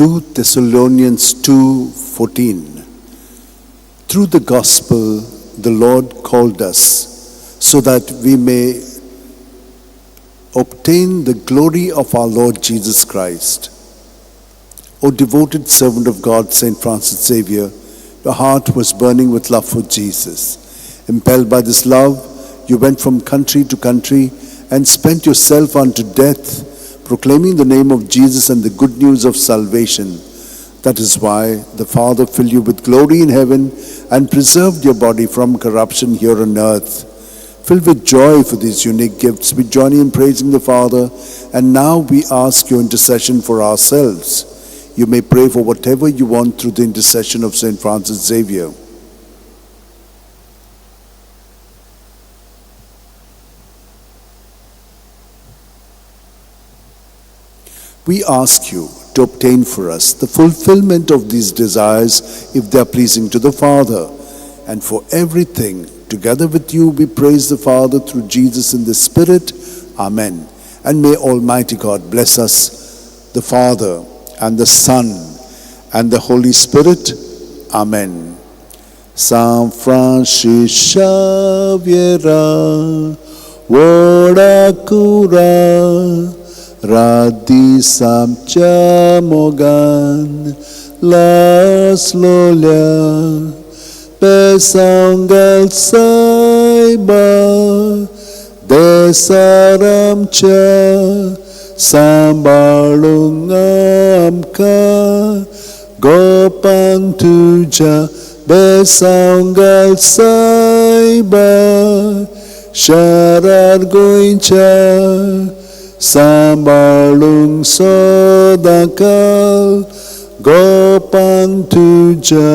2 Thessalonians 2:14. Through the gospel, the Lord called us so that we may obtain the glory of our Lord Jesus Christ. O devoted servant of God, St. Francis Xavier, your heart was burning with love for Jesus. Impelled by this love, you went from country to country and spent yourself unto death, proclaiming the name of Jesus and the good news of salvation. That is why the Father filled you with glory in heaven and preserved your body from corruption here on earth. Filled with joy for these unique gifts, we join in praising the Father, and now we ask your intercession for ourselves. You may pray for whatever you want through the intercession of St. Francis Xavier. We ask you to obtain for us the fulfillment of these desires if they are pleasing to the Father. And for everything, together with you, we praise the Father through Jesus in the Spirit. Amen. And may Almighty God bless us, the Father and the Son and the Holy Spirit. Amen. San Francis Xavier, ora cura, radisam chamogan, las lolia, pesangal saiba, desaram cha, sambalungam ka, gopang tuja, besangal saiba, syarar goincha, sambalung sodakal, gopang tuja.